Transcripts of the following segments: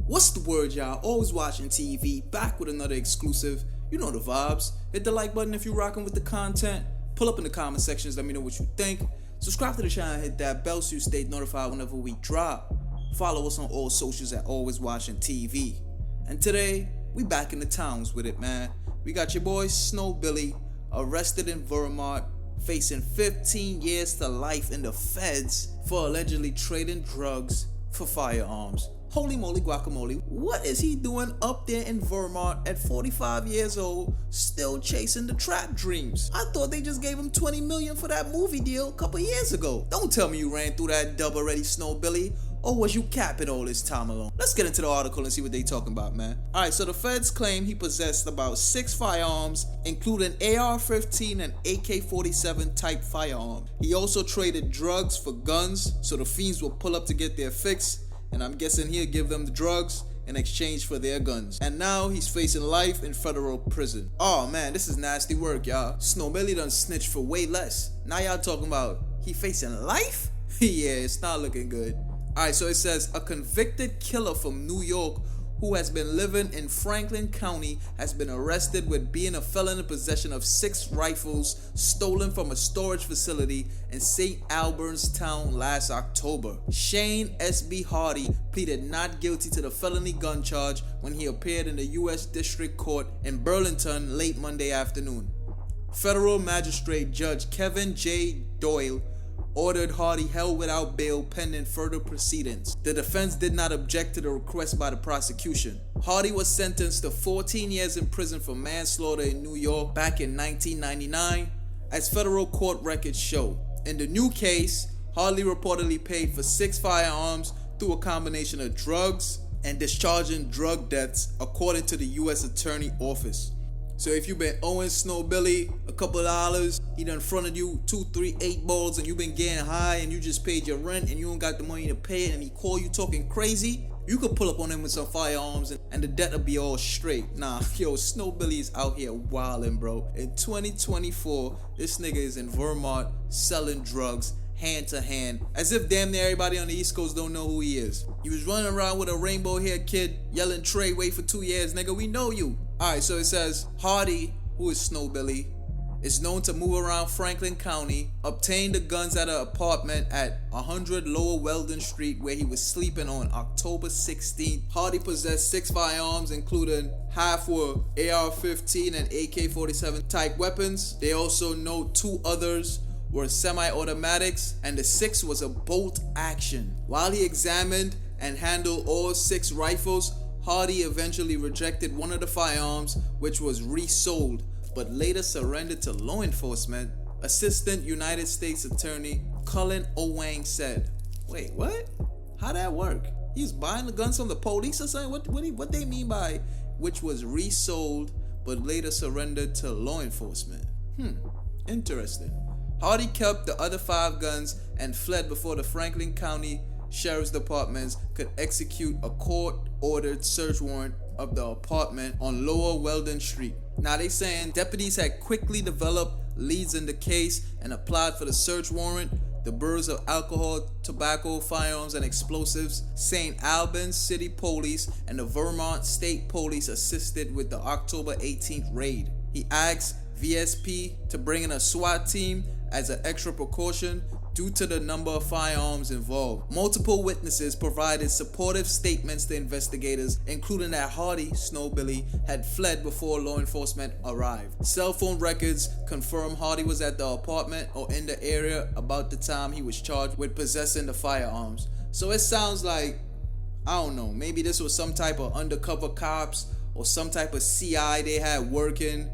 What's the word, y'all? Always watching TV, back with another exclusive. You know the vibes. Hit the like button if you're rocking with the content. Pull up in the comment sections, let me know what you think. Subscribe to the channel and hit that bell so you stay notified whenever we drop. Follow us on all socials at Always Watching TV. And today, we back in the towns with it, man. We got your boy Snowbilly arrested in Vermont, facing 15 years to life in the feds for allegedly trading drugs for firearms. Holy moly guacamole, what is he doing up there in Vermont at 45 years old, still chasing the trap dreams? I thought they just gave him $20 million for that movie deal a couple years ago. Don't tell me you ran through that dub already, Snowbilly, or was you capping all this time alone? Let's get into the article and see what they talking about, man. Alright, so the feds claim he possessed about 6 firearms, including AR-15 and AK-47 type firearms. He also traded drugs for guns, so the fiends will pull up to get their fix, and I'm guessing he'll give them the drugs in exchange for their guns. And now he's facing life in federal prison. Oh man, this is nasty work, y'all. Snowbilly done snitched for way less. Now y'all talking about he facing life? Yeah, it's not looking good. Alright, so it says a convicted killer from New York who has been living in Franklin County has been arrested with being a felon in possession of 6 rifles stolen from a storage facility in St. Albans Town last October. Shane S.B. Hardy pleaded not guilty to the felony gun charge when he appeared in the U.S. District Court in Burlington late Monday afternoon. Federal Magistrate Judge Kevin J. Doyle ordered Hardy held without bail pending further proceedings. The defense did not object to the request by the prosecution. Hardy was sentenced to 14 years in prison for manslaughter in New York back in 1999, as federal court records show. In the new case, Hardy reportedly paid for 6 firearms through a combination of drugs and discharging drug debts, according to the U.S. Attorney Office. So if you've been owing Snowbilly a couple dollars, he done fronted you 2, 3, 8 balls, and you've been getting high and you just paid your rent and you don't got the money to pay it, and he call you talking crazy, you could pull up on him with some firearms and the debt will be all straight. Nah, yo, Snowbilly is out here wildin', bro. In 2024, this nigga is in Vermont selling drugs hand to hand, as if damn near everybody on the East Coast don't know who he is. He was running around with a rainbow haired kid yelling Trey, wait for 2 years, nigga, we know you. Alright, so it says Hardy, who is Snowbilly, is known to move around Franklin County, obtained the guns at an apartment at 100 Lower Weldon Street where he was sleeping on October 16th. Hardy possessed 6 firearms, including half were AR-15 and AK-47 type weapons. They also know 2 others were semi-automatics, and the 6th was a bolt action. While he examined and handled all 6 rifles, Hardy eventually rejected one of the firearms, which was resold, but later surrendered to law enforcement. Assistant United States Attorney Cullen Owang said, wait, what? How that work? He's buying the guns from the police or something? What they mean by which was resold, but later surrendered to law enforcement? Interesting. Hardy kept the other 5 guns and fled before the Franklin County Sheriff's Department could execute a court-ordered search warrant of the apartment on Lower Weldon Street. Now they saying deputies had quickly developed leads in the case and applied for the search warrant. The bureaus of alcohol, tobacco, firearms, and explosives, St. Albans City Police, and the Vermont State Police assisted with the October 18th raid. He asked VSP to bring in a SWAT team as an extra precaution due to the number of firearms involved. Multiple witnesses provided supportive statements to investigators, including that Hardy, Snowbilly, had fled before law enforcement arrived. Cell phone records confirm Hardy was at the apartment or in the area about the time he was charged with possessing the firearms. So it sounds like, I don't know, maybe this was some type of undercover cops or some type of CI they had working.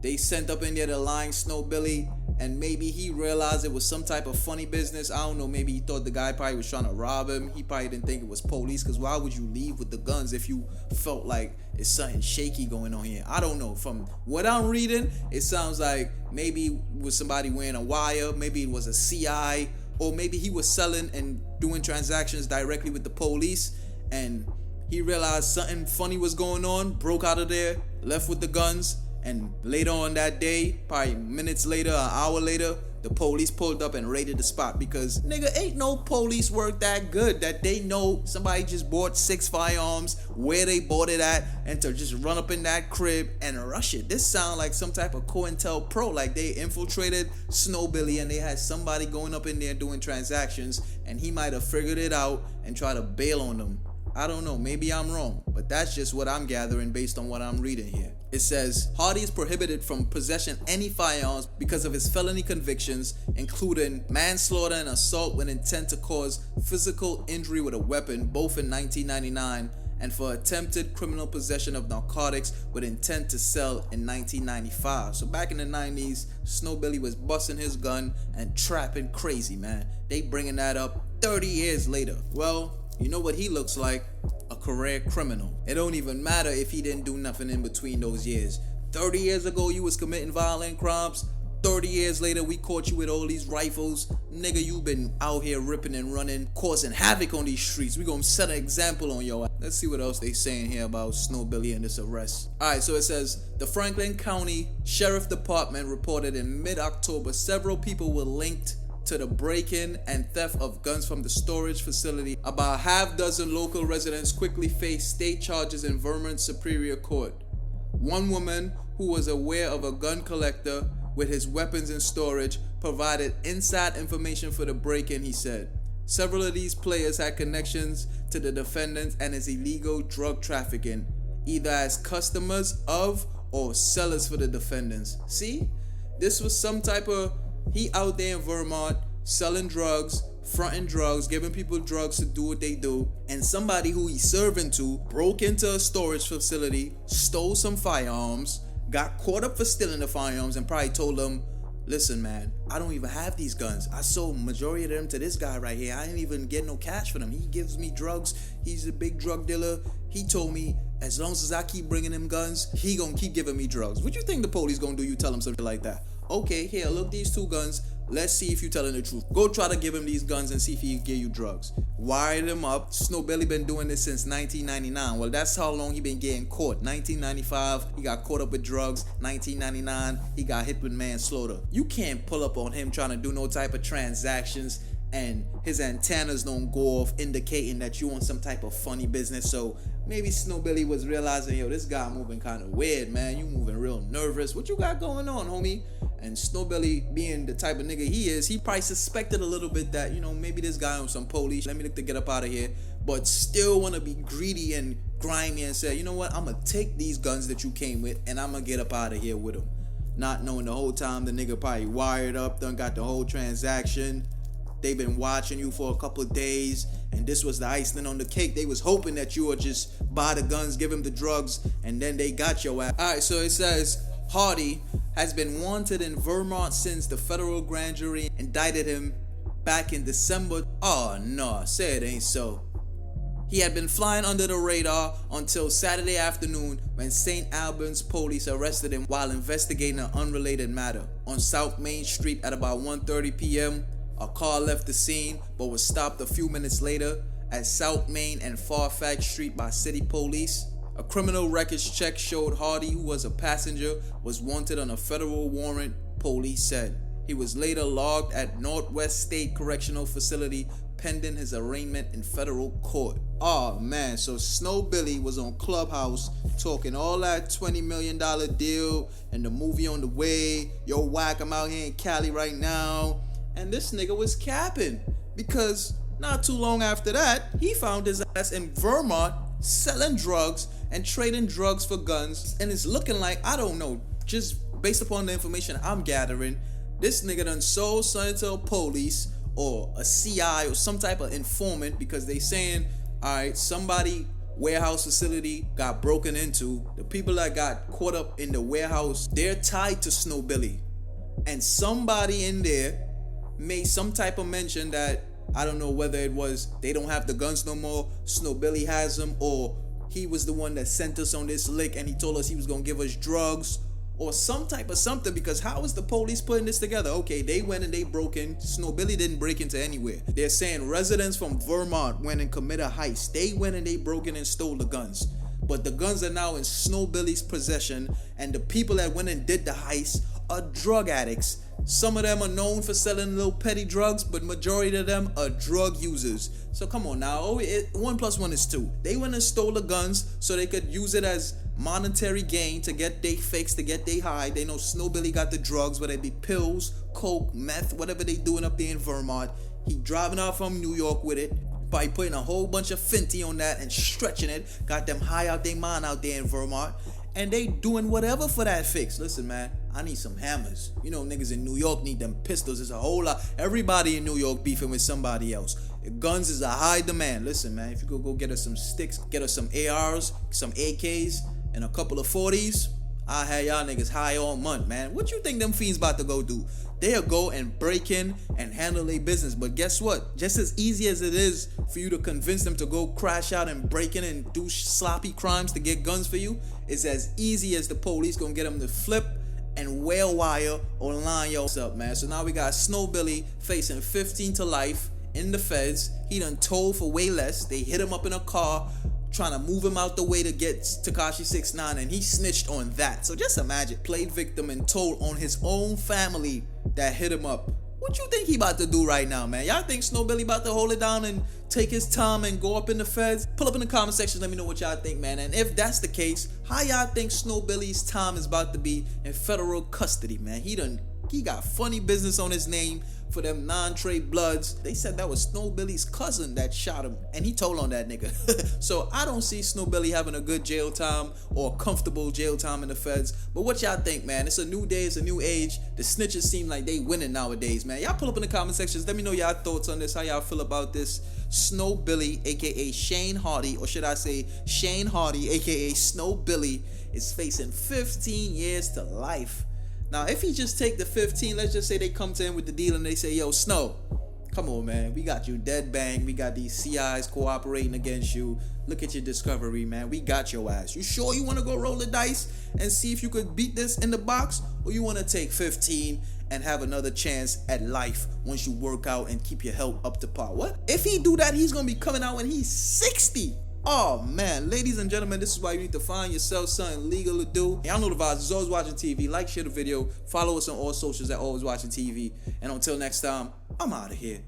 They sent up in there to lying Snowbilly, and maybe he realized it was some type of funny business. I don't know, maybe he thought the guy probably was trying to rob him. He probably didn't think it was police, because why would you leave with the guns if you felt like it's something shaky going on here? I don't know. From what I'm reading, it sounds like maybe it was somebody wearing a wire, maybe it was a CI, or maybe he was selling and doing transactions directly with the police, and he realized something funny was going on, broke out of there, left with the guns. And later on that day, probably minutes later, an hour later, the police pulled up and raided the spot because, nigga, ain't no police work that good that they know somebody just bought 6 firearms, where they bought it at, and to just run up in that crib and rush it. This sound like some type of COINTELPRO, like they infiltrated Snowbilly and they had somebody going up in there doing transactions, and he might have figured it out and tried to bail on them. I don't know, maybe I'm wrong, but that's just what I'm gathering based on what I'm reading here. It says, Hardy is prohibited from possession any firearms because of his felony convictions, including manslaughter and assault with intent to cause physical injury with a weapon, both in 1999, and for attempted criminal possession of narcotics with intent to sell in 1995. So back in the 90s, Snowbilly was busting his gun and trapping crazy, man. They bringing that up 30 years later. Well, you know what he looks like? A career criminal. It don't even matter if he didn't do nothing in between those years. 30 years ago, you was committing violent crimes. 30 years later, we caught you with all these rifles. Nigga, you been out here ripping and running, causing havoc on these streets. We gonna set an example on your ass. Let's see what else they saying here about Snowbilly and this arrest. Alright, so it says, the Franklin County Sheriff Department reported in mid-October several people were linked to the break-in and theft of guns from the storage facility. About half dozen local residents quickly faced state charges in Vermont Superior Court. One woman who was aware of a gun collector with his weapons in storage provided inside information for the break-in, he said. Several of these players had connections to the defendants and his illegal drug trafficking, either as customers of or sellers for the defendants. See? This was some type of, he out there in Vermont selling drugs, fronting drugs, giving people drugs to do what they do, and somebody who he's serving to broke into a storage facility, stole some firearms, got caught up for stealing the firearms, and probably told them, listen man, I don't even have these guns. I sold majority of them to this guy right here. I didn't even get no cash for them. He gives me drugs. He's a big drug dealer. He told me as long as I keep bringing him guns, he gonna keep giving me drugs. What you think the police gonna do? You tell him something like that. Okay, here, look, these 2 guns. Let's see if you're telling the truth. Go try to give him these guns and see if he can give you drugs. Wire them up. Snowbilly been doing this since 1999. Well, that's how long he been getting caught. 1995, he got caught up with drugs. 1999, he got hit with manslaughter. You can't pull up on him trying to do no type of transactions and his antennas don't go off indicating that you on some type of funny business. So maybe Snowbilly was realizing, yo, this guy moving kind of weird, man. You moving real nervous. What you got going on, homie? And Snowbilly, being the type of nigga he is, he probably suspected a little bit that, you know, maybe this guy on some police. Let me look to get up out of here. But still want to be greedy and grimy and say, you know what? I'm going to take these guns that you came with and I'm going to get up out of here with them. Not knowing the whole time the nigga probably wired up, done got the whole transaction. They've been watching you for a couple of days, and this was the icing on the cake. They was hoping that you would just buy the guns, give him the drugs, and then they got your ass. Alright, so it says, Hardy has been wanted in Vermont since the federal grand jury indicted him back in December. Oh no, say it ain't so. He had been flying under the radar until Saturday afternoon when St. Albans police arrested him while investigating an unrelated matter. On South Main Street at about 1:30 p.m., a car left the scene but was stopped a few minutes later at South Main and Fairfax Street by city police. A criminal records check showed Hardy, who was a passenger, was wanted on a federal warrant, police said. He was later logged at Northwest State Correctional Facility pending his arraignment in federal court. Oh man, so Snowbilly was on Clubhouse talking all that $20 million deal and the movie on the way. Yo, whack, I'm out here in Cali right now. And this nigga was capping because not too long after that, he found his ass in Vermont selling drugs and trading drugs for guns. And it's looking like, I don't know, just based upon the information I'm gathering, this nigga done sold something to a police or a CI or some type of informant, because they saying, alright, somebody warehouse facility got broken into. The people that got caught up in the warehouse, they're tied to Snowbilly. And somebody in there made some type of mention that, I don't know whether it was they don't have the guns no more, Snowbilly has them, or he was the one that sent us on this lick and he told us he was gonna give us drugs or some type of something, because how is the police putting this together? Okay, they went and they broke in. Snowbilly didn't break into anywhere. They're saying residents from Vermont went and committed a heist. They went and they broke in and stole the guns. But the guns are now in Snowbilly's possession, and the people that went and did the heist are drug addicts. Some of them are known for selling little petty drugs, but majority of them are drug users. So come on now, 1 + 1 is 2. They went and stole the guns so they could use it as monetary gain to get they fix, to get they high. They know Snowbilly got the drugs, whether it be pills, coke, meth, whatever they doing up there in Vermont. He driving out from New York with it by putting a whole bunch of Fenty on that and stretching it. Got them high out their mind out there in Vermont. And they doing whatever for that fix. Listen, man, I need some hammers. You know, niggas in New York need them pistols. There's a whole lot. Everybody in New York beefing with somebody else. Guns is a high demand. Listen, man, if you could go get us some sticks, get us some ARs, some AKs, and a couple of 40s, I had y'all niggas high all month, man. What you think them fiends about to go do? They'll go and break in and handle their business. But guess what? Just as easy as it is for you to convince them to go crash out and break in and do sloppy crimes to get guns for you, it's as easy as the police gonna get them to flip and whale wire or line yo up, man. So now we got Snowbilly facing 15 to life in the feds. He done told for way less. They hit him up in a car, trying to move him out the way to get Tekashi 6ix9ine, and he snitched on that. So just imagine, played victim and told on his own family that hit him up. What you think he about to do right now, man? Y'all think Snowbilly about to hold it down and take his time and go up in the feds? Pull up in the comment section, let me know what y'all think, man. And if that's the case, how y'all think Snowbilly's time is about to be in federal custody, man? He got funny business on his name for them non-trade bloods. They said that was Snowbilly's cousin that shot him, and he told on that nigga. So I don't see Snowbilly having a good jail time or a comfortable jail time in the feds. But what y'all think, man? It's a new day, it's a new age. The snitches seem like they winning nowadays, man. Y'all pull up in the comment sections. Let me know y'all thoughts on this, how y'all feel about this. Snowbilly, aka Shane Hardy, or should I say Shane Hardy, aka Snowbilly, is facing 15 years to life. Now, if he just take the 15, let's just say they come to him with the deal and they say, yo, Snow, come on, man. We got you dead bang. We got these CIs cooperating against you. Look at your discovery, man. We got your ass. You sure you want to go roll the dice and see if you could beat this in the box? Or you want to take 15 and have another chance at life once you work out and keep your health up to par? What? If he do that, he's going to be coming out when he's 60. Oh man, ladies and gentlemen, this is why you need to find yourself something legal to do. Y'all know the vibes. It's Always Watching TV. Like, share the video. Follow us on all socials at Always Watching TV. And until next time, I'm out of here.